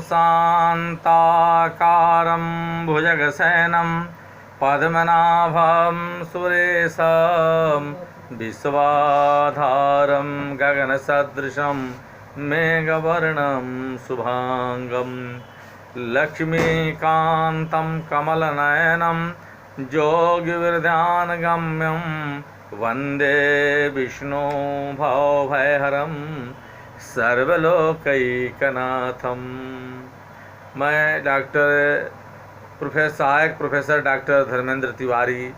शान्ताकारं भुजगशयनं पद्मनाभं सुरेशं विश्वाधारं गगनसदृशं मेघवर्णं शुभांगं लक्ष्मीकान्तं कमलनयनं योगिविरध्यानगम्यं वन्दे विष्णु भवभयहरं सर्वलोकैकनाथम। मैं सहायक प्रोफेसर डॉक्टर धर्मेंद्र तिवारी,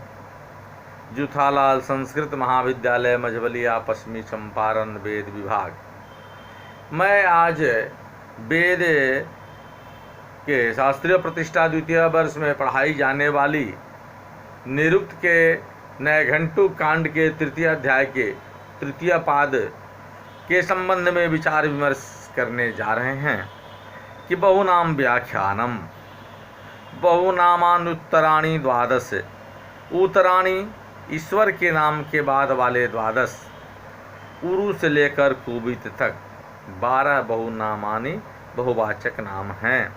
जूथालाल संस्कृत महाविद्यालय मझवलिया, पश्चिमी चंपारण, वेद विभाग। मैं आज वेद के शास्त्रीय प्रतिष्ठा द्वितीय वर्ष में पढ़ाई जाने वाली निरुक्त के नैघंटु कांड के तृतीय अध्याय के तृतीय पाद के संबंध में विचार विमर्श करने जा रहे हैं कि बहुनाम व्याख्यानम। बहुनामानुत्तराणी द्वादश, उत्तराणी ईश्वर के नाम के बाद वाले द्वादश, उरु से लेकर कुबित तक 12 बहुनामानी बहुवाचक नाम हैं।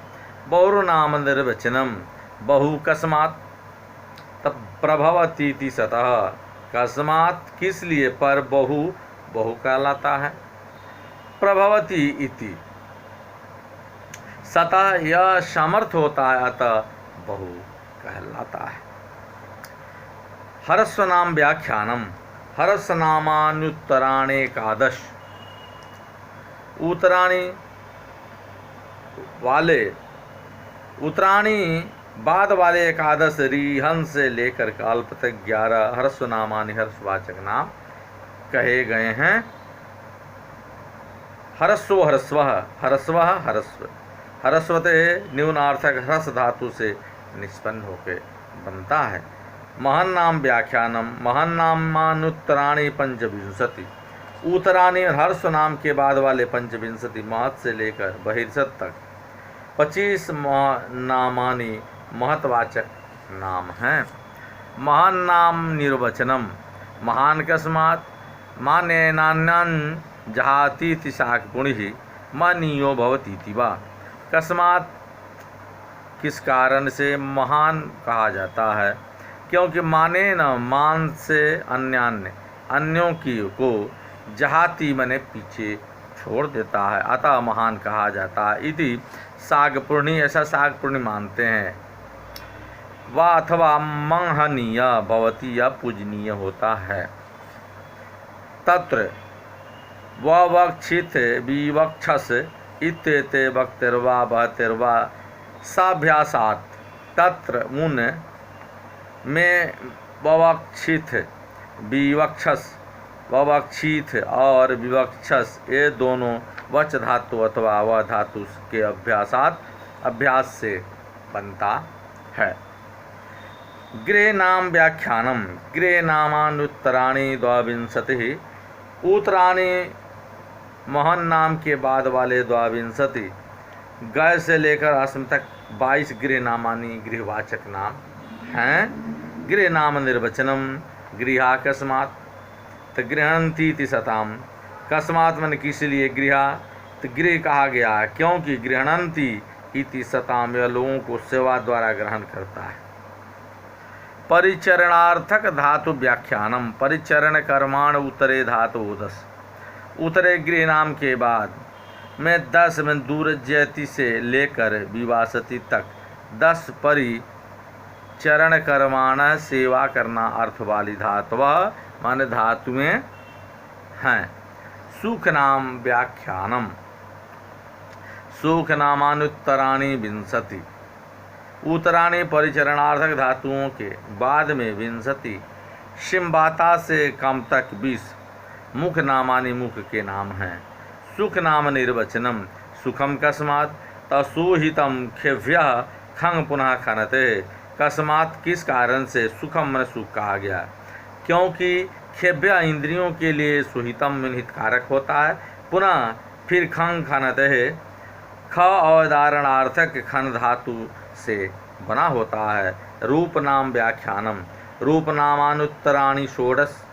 बहुनाम निर्वचनम, बहु कस्मात् तब प्रभवती सतः, कस्मात् किस लिए, पर बहु बहु कहलाता है। प्रभवती इति सतः यह समर्थ होता है, अतः बहु कहलाता है। हरस्व नाम व्याख्यानम, हरस्व नामानुत्तराणे एकादश, उत्तराणी वाले उत्तराणी बाद वाले एकादश रिहन से लेकर कल्प तक 11 हरस्वनामानि हर्षवाचक नाम कहे गए हैं। हरस्व हरस्व हरस्व हरस्व, हरस्वते न्यूनार्थक ह्रस धातु से निष्पन्न होकर बनता है। महन नाम व्याख्यानम, महन नामानुत्तराणी पंचविंशति, उत्तराणी हर्ष नाम के बाद वाले पंचविंशति महत से लेकर बहिर्षत तक 25 नामानी महत्वाचक नाम हैं। महान नाम निर्वचनम, महान कस्मात् मानेनान्यं जहातीति शाकपुणिः मनीयो भवतीति वा। कस्मात् किस कारण से महान कहा जाता है, क्योंकि माने न मान से अन्यान्य अन्यों की को जहाती मने पीछे छोड़ देता है, अतः महान कहा जाता है। इति शाकपुणी, ऐसा शाकपुणी मानते हैं। वा अथवा मंहनीय भवती या पूजनीय होता है। तत्र वक्षित विवक्षस इत्येते वक्तिर्वा बहतिर्वा साभ्यासात्, तत्र मुन में ववक्षित विवक्षस, ववक्षित और विवक्षस ये दोनों वच धातु अथवा व धातु के अभ्यास से बनता है। गृह नाम व्याख्यानम, गृह नामानुत्तराणी द्वाविंशति, उत्तराणी महन नाम के बाद वाले द्वाविंशति, गय से लेकर असम तक 22 गृह नामानी गृहवाचक नाम हैं। गृह नाम निर्वचनम, गृहा कस्मात् तो गृहणंती सताम, कस्मात् मन किस लिए, गृहा तो गृह कहा गया है क्योंकि गृहणंती इति सताम यह लोगों को सेवा द्वारा ग्रहण करता है। परिचरणार्थक धातु व्याख्यानम, परिचरण कर्माण उत्तरे धातु 10, उत्तरे गृह नाम के बाद में 10 में दूरजयति से लेकर विवासति तक 10 परिचरण कर्माण सेवा करना अर्थ वाली धातु माने धातुएं हैं। सुख नाम व्याख्यानम, सुख नामानुत्तराणी विंशति, उत्तराणी परिचरणार्थक धातुओं के बाद में विंशति, शिम्बाता से कम तक 20 मुख नामानी मुख के नाम हैं। सुख नाम निर्वचनम, सुखम कस्मात् तसुहितम खेव्यः खंग पुनः खनते, कस्मात् किस कारण से सुखम मन सुख कहा गया, क्योंकि खेव्य इंद्रियों के लिए सुहितम हितकारक होता है, पुनः फिर खंग खनते ख अवधारणार्थक खन धातु से बना होता है। रूप नाम व्याख्यानम, रूप नामानुत्तराणी षोडश,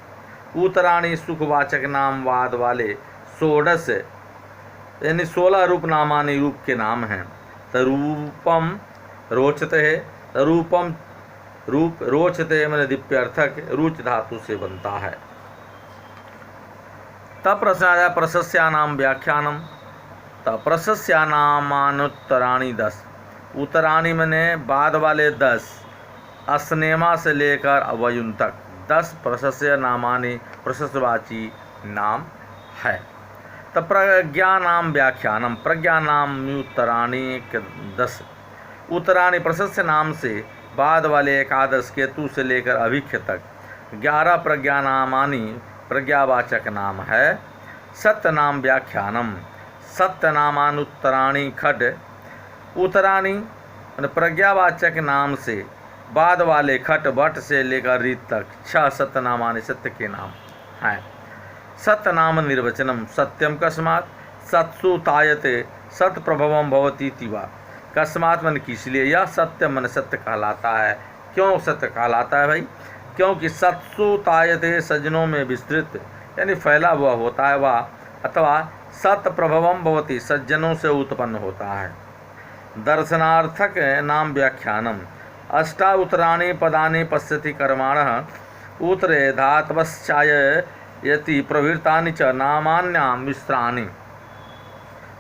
उत्तराणी सुखवाचक नाम वाद वाले षोडश यानी 16 रूप नामानी रूप के नाम हैं। रूपम रोचते है, रूपम रूप रोचते मैंने दिप्यर्थक रुच धातु से बनता है। तब प्रश्न आया प्रशस्यानाम व्याख्यानम। तब प्रशस्यानामानुत्तराणी 10, उत्तराणी मैंने बाद वाले 10 अस्नेमा से लेकर अवयुन तक 10 प्रशस्य नामानि प्रशस्यवाची नाम है। तब प्रज्ञा नाम व्याख्यानम, प्रज्ञा नाम उत्तराणी 10, उत्तराणी प्रशस्य नाम से बाद वाले एकादश केतु से लेकर अभिख्य तक 11 प्रज्ञा नामानि प्रज्ञावाचक नाम है। सत्य नाम व्याख्यानम, सत्य नामानुत्तराणी खड, उत्तराणी प्रज्ञावाचक नाम से बाद वाले खट भट से लेकर रीत तक 6 सत्य नामानि सत्य के नाम हैं। सत्य नाम निर्वचनम, सत्यम कस्मात् सत्सु तायते सत प्रभवम भवती तिवा, कस्मात् मन किस लिए यह सत्य मन सत्य कहलाता है। क्यों सत्य कहलाता है भाई? क्योंकि सत्सु तायते सज्जनों में विस्तृत यानी फैला हुआ होता है वह, अथवा सत प्रभवम भवती सज्जनों से उत्पन्न होता है। दर्शनार्थक नाम व्याख्यानम, अष्टा उत्तराणि पदानि पश्यति कर्माणः उत्तरे धातवश्चायति प्रवृत्तानि च नामान्याम विस्त्राणि।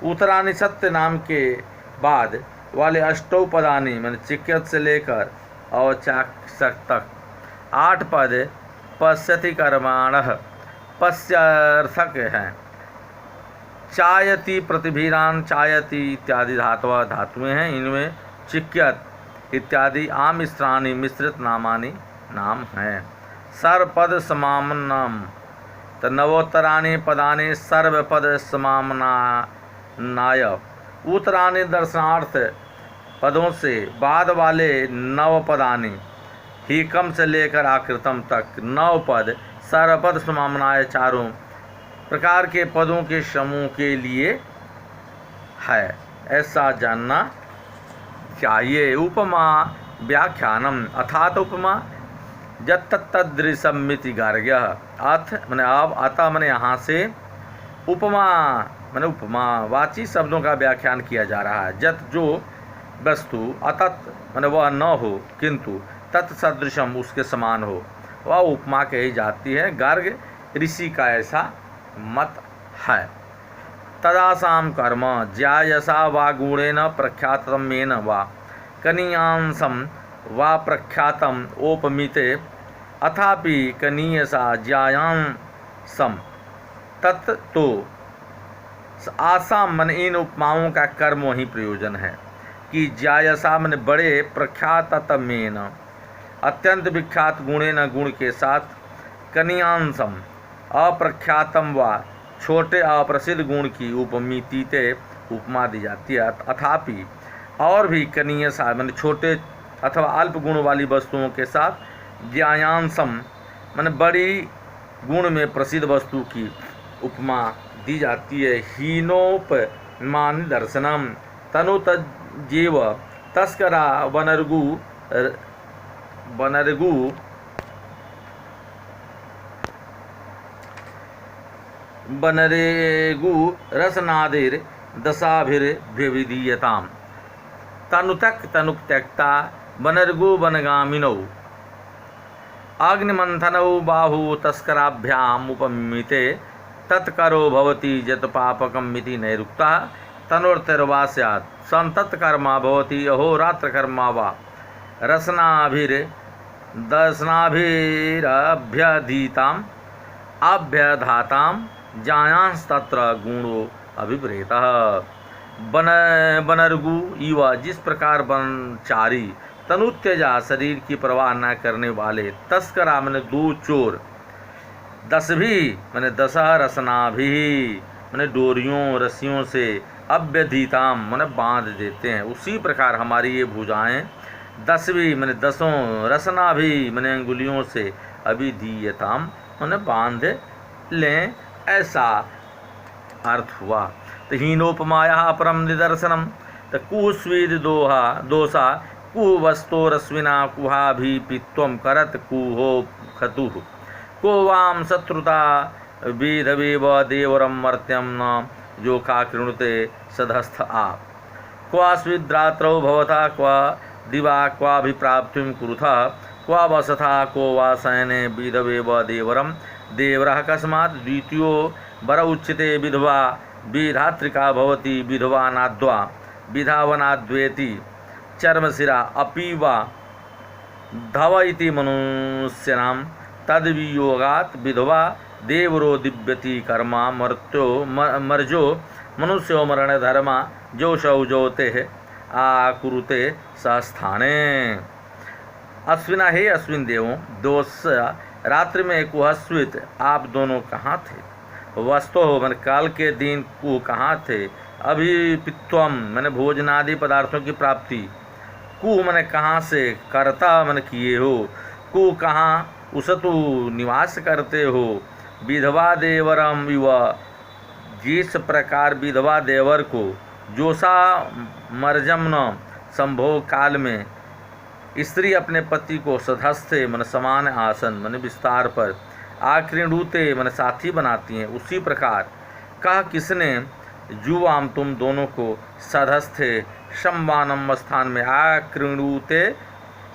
उत्तराणि सत्य नाम के बाद वाले अष्टौ पदानि मैंने चिकित से लेकर औचाक्षक तक 8 पद पश्यति कर्माणः पश्यार्थक हैं। चायति प्रतिभिरान चायति इत्यादि धातुएं हैं, इनमें चिक्यत इत्यादि आमिश्राणि मिश्रित नामानि नाम हैं। सर्वपद समामनम, तो नवोत्तराणि पदानि सर्वपद समामनाय, उत्तराणि दर्शनार्थ पदों से बाद वाले 9 पदानि हीकम से लेकर आकृतम तक 9 पद सर्वपद समामनाय चारों प्रकार के पदों के समूह के लिए है, ऐसा जानना चाहिए। उपमा व्याख्यानम, अर्थात उपमा जत्तदृशमिति गार्ग्य, अथ मैंने अब अतः मैंने यहाँ से उपमा मैंने उपमा वाची शब्दों का व्याख्यान किया जा रहा है। जत जो वस्तु, अतत मैंने वह न हो किंतु तत्सदृशम उसके समान हो, वह उपमा कही जाती है। गार्ग ऋषि का ऐसा मत है। तदासाम कर्म ज्यायसा वा गुणेन प्रख्यातमेन वा कनीयांसम वा प्रख्यातम ओपमिते अथापि कनीयसा ज्यायांसम तत्, तो आसाम मन इन उपमाओं का कर्म वही प्रयोजन है कि ज्यायसा मन बड़े प्रख्यातमेन अत्यंत विख्यात गुणेन गुण के साथ, कनीयांसम अप्रख्यातम व छोटे अप्रसिद्ध गुण की उपमितिते उपमा दी जाती है। अथापि और भी कनीय सा मैंने छोटे अथवा अल्प गुण वाली वस्तुओं के साथ ज्यायांसम मैंने बड़ी गुण में प्रसिद्ध वस्तु की उपमा दी जाती है। हीनोपमान दर्शनम तनु तज्जीव तस्करा बनरेगु रसनादिर दशाभिर्विधीयताम तनुतक तनुक त्यक्ता बनर्गु बनगामिनौ अग्निमंथनौ बाहु तस्कराभ्याम उपमिते तत्करो भवति जत पापकम मिति नैरुक्ता तनोर्तिर्वा स्यात् संतत्कर्मा भवति अहोरात्रकर्मा वा रसनाभिर्दशनाभिरभ्यधीताम अभ्यधाताम जायांस्तत्र गुणो अभिप्रेतः। बनर्गु इव जिस प्रकार बनचारी तनुत्यजा शरीर की परवाह न करने वाले, तस्करा मैंने 2 चोर, 10 भी मैंने 10 रसना भी मैंने डोरियों रस्सियों से अभ्यधीताम मैंने बांध देते हैं, उसी प्रकार हमारी ये भुजाएं 10 भी मैंने 10 रसना भी मैंने अंगुलियों से अभिधीयताम मैंने बांध लें, ऐसा अर्थ हुआ। तो हीनोपमाया अपरम निदर्शनम, तो कुस्वीद दोषा कुवस्तोरश्विना कुहाभिपित्वम करत कुहो खतुः को वाम शत्रुता विधवेव देवरम मर्त्यम न जो का कृणुते सधस्थ आ। क्वास्विद्रात्रौ भवता क्वा दिवा क्वाभिप्राप्तिं कुरुथा क्वा वसथा को वा शयने विधवे व देवरम देवरः कस्मात् द्वितीयो वर उच्यते विधवा विधात्रिका भवति विधवा नाद्वा विधावनाद्वेति चर्मशिरा अपि वा धव इति मनुष्याणां तद्वियोगात् विधवा देवरो दिव्यति कर्मा मर्त्यो मर्जो मनुष्यो मरण धर्मा जो शौजोते आकुरुते सस्थाने। अश्विना हे अश्विन देवों दोष रात्रि में कुहस्वित आप दोनों कहाँ थे। वस्तु हो मन काल के दिन कु कहाँ थे। अभी पित्वम मैंने भोजनादि पदार्थों की प्राप्ति कु मैंने कहाँ से करता मन किए हो। कु कहाँ उसतु निवास करते हो। विधवा देवरम विवा जिस प्रकार विधवा देवर को जोसा मर्जमन संभोग काल में स्त्री अपने पति को सधस्थे मन समान आसन मन विस्तार पर आकृणुते मन साथी बनाती हैं, उसी प्रकार कहा किसने जुवाम तुम दोनों को सधस्थे सम्मानम स्थान में आकृणुते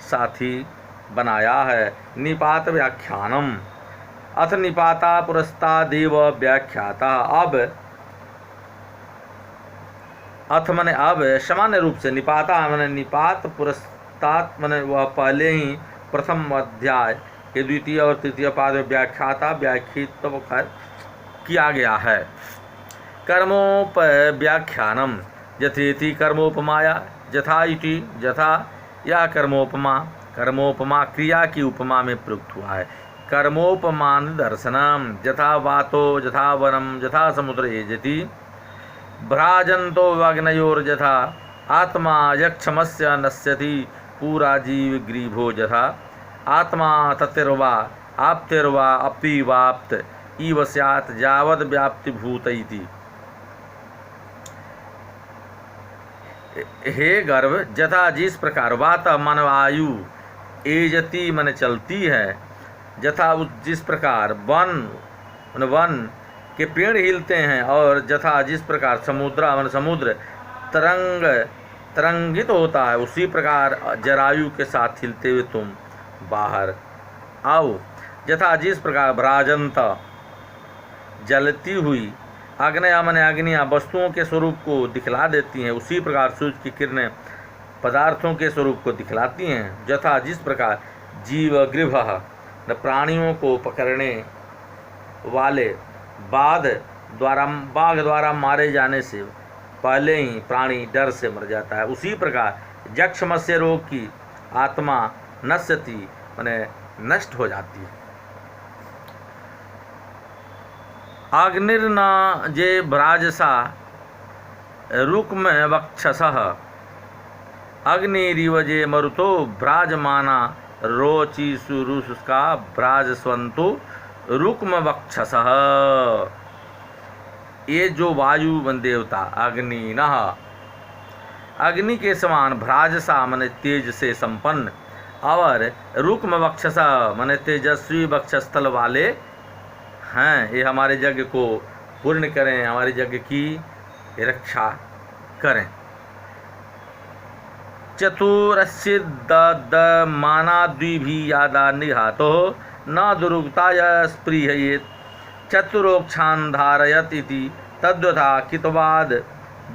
साथी बनाया है। निपात व्याख्यानम अथ निपाता पुरस्तादेव व्याख्याता। अब अथ मने अब सामान्य रूप से निपाता मने निपात पुरस्तात मने वह पहले ही प्रथम अध्याय के द्वितीय और तृतीय पाद में व्याख्याता व्याख्यित किया गया है। कर्मोप व्याख्यानम यथेति कर्मोपमाया यथा इति यथा या कर्मोपमा क्रिया की उपमा में प्रयुक्त हुआ है। कर्मोपमान दर्शनम यथा वातो यथा वनम यथा समुद्र एजति भ्राजंतो वाग्नयोर्यथा आत्मा यक्षमस्य नश्यति पूरा जीव ग्रीभो यथा आत्मा ततिर्वा आप्तिर्वा अपि वाप्त इव स्यात् यावद् व्याप्ति भूत इति। हे गर्भ यथा जिस प्रकार वात मन वायु एजति मन चलती है यथा जिस प्रकार वन के पेड़ हिलते हैं और यथा जिस प्रकार समुद्र तरंगित होता है उसी प्रकार जरायु के साथ हिलते हुए तुम बाहर आओ। यथा जिस प्रकार भ्राजंत जलती हुई अग्नया मन अग्नियाँ वस्तुओं के स्वरूप को दिखला देती हैं उसी प्रकार सूर्य की किरणें पदार्थों के स्वरूप को दिखलाती हैं। यथा जिस प्रकार जीव गृभ प्राणियों को पकड़ने वाले बाघ द्वारा मारे जाने से पहले ही प्राणी डर से मर जाता है उसी प्रकार यक्षमस्य रोग की आत्मा नश्यति माने नष्ट हो जाती है। अग्निर्न जे भ्राजसा रुक्म वक्षसः अग्निरिव जे मरुतो भ्राजमाना रोचिसुरुषका भ्राजस्वंतो रुक्म वक्षसः। ये जो वायु देवता अग्नि के समान भ्राजसा मन तेज से संपन्न और रुक्म वक्षसा मन तेजस्वी वक्षस्थल वाले हैं, ये हमारे यज्ञ को पूर्ण करें, हमारे यज्ञ की रक्षा करें। चतुरस्यमानाद्विभियादा निघातो न दुरुक्ताय स्पृहयेत् चतुरोक्षान् धारयत इति तद्यथा कितवाद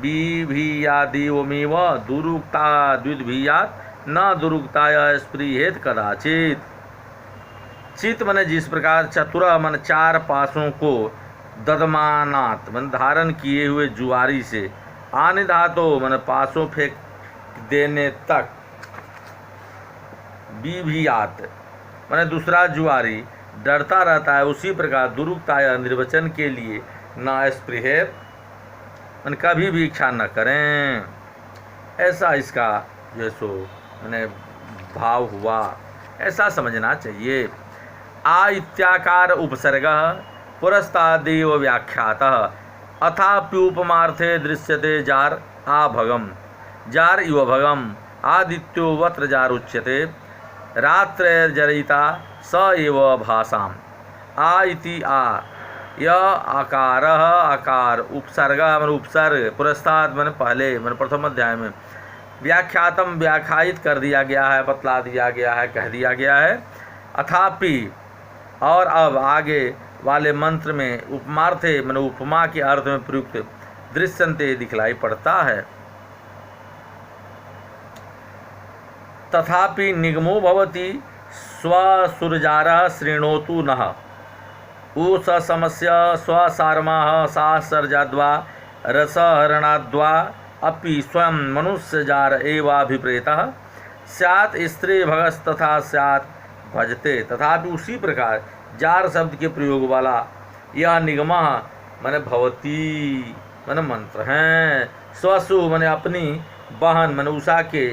बिभियादिवमेव दुरुक्ता द्विभियात् न दुरुक्ताय स्पृहेत कदाचित। चित मन जिस प्रकार चतुर मन चार पासों को ददमानात मन धारण किए हुए जुआरी से आनिधातो मन पासों फेंक देने तक बिभियात मन दूसरा जुआरी डरता रहता है उसी प्रकार दुरुक्ताय निर्वचन के लिए न स्पृहेत मन कभी भी इच्छा न करें। ऐसा इसका जो सो मैंने भाव हुआ ऐसा समझना चाहिए। आ इत्याकार उपसर्ग पुरस्तादेव व्याख्यातः अथाप्युपमार्थे दृश्यते जार आभगम जार इव भगम आदित्यो वत्र जार उच्यते रात्रैर्जरिता स एव भासाम। आ इति आ यह आकार आकार उपसर्ग मन उपसर्ग पुरस्ताद मन पहले मन प्रथम अध्याय में व्याख्यातम व्याख्यायित कर दिया गया है, बतला दिया गया है, कह दिया गया है। अथापि और अब आगे वाले मंत्र में उपमार्थे मन उपमा के अर्थ में प्रयुक्त दृश्यन्ते दिखलाई पड़ता है। तथापि निगमो भवति स्वसुरजारः शृणोतु नः उस समस्य स्वसारमः सासर्जाद्वा रसहरणाद्वा अपि स्वयं मनुष्यजार एवाभिप्रेतः स्यात् स्त्री भगस्तथा स्यात् भजते। तथापि उसी प्रकार जार शब्द के प्रयोग वाला यह निगमः मन भवती मन मंत्र हैं, स्वसु मन अपनी बहन मन उषा के,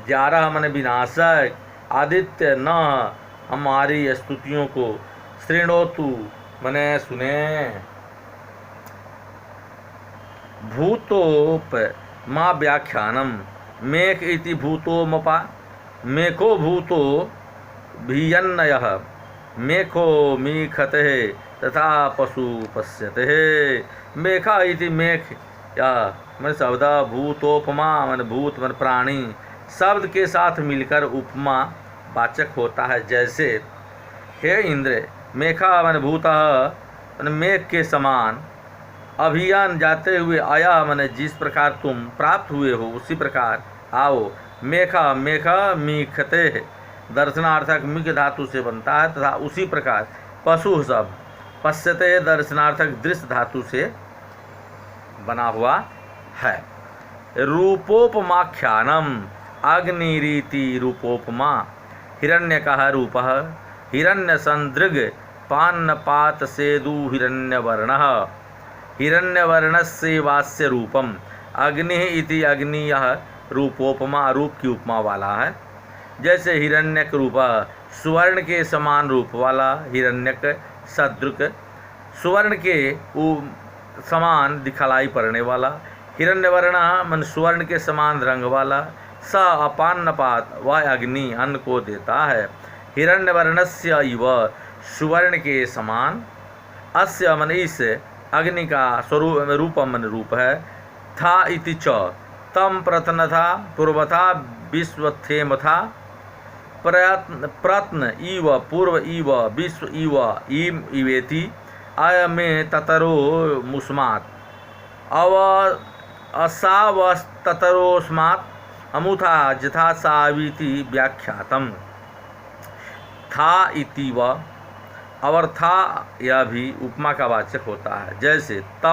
ग्यारह मन विनाशक, आदित्य न हमारी स्तुतियों को, श्रृणोतु मने सुने। भूतोप मा व्याख्यानम मेघ इति भूतोमपा मेघो भूतो भीयन्नयः मेघो मीखते तथा पशु पश्यते। मेघा इति मेघ या मन शब्द भूतोपमा मन भूत मन प्राणी शब्द के साथ मिलकर उपमा वाचक होता है। जैसे हे इंद्र मेघा मन भूतः मन मेघ के समान अभियान जाते हुए आया मन जिस प्रकार तुम प्राप्त हुए हो उसी प्रकार आओ। मेघा मेघा मीखते दर्शनार्थक मिख धातु से बनता है तथा उसी प्रकार पशु सब पश्यते दर्शनार्थक दृश्य धातु से बना हुआ है। रूपोपमाख्यानम अग्निरीति रूपोपमा हिरण्यकः रूपः हिरण्य संदृग पान्नपात सेदु हिरण्यवर्णः हिरण्यवर्णस्य वास्य रूपम अग्नि इति अग्नियः रूपोपमा रूप की उपमा वाला है। जैसे हिरण्यक रूप सुवर्ण के समान रूप वाला हिरण्यक सदृक सुवर्ण के समान दिखलाई पड़ने वाला हिरण्यवर्ण मन सुवर्ण के समान रंग वाला स अपान्नपात वह अग्नि अन्न को देता है। हिरण्यवर्णस्य इव सुवर्ण के समान अस्य मन इस अग्नि का स्वरूप रूपम मन रूप है। था इति च तम प्रतन था पूर्वथा विश्वथेम था प्रत्न इव पूर्व इव विश्व इव इम इवेति आय में ततरो मुस्मात् अव असावस्ततरोस्मात् अमुथा यथा साविति व्याख्यातम। था इति व और था यह भी उपमा का वाचक होता है। जैसे तम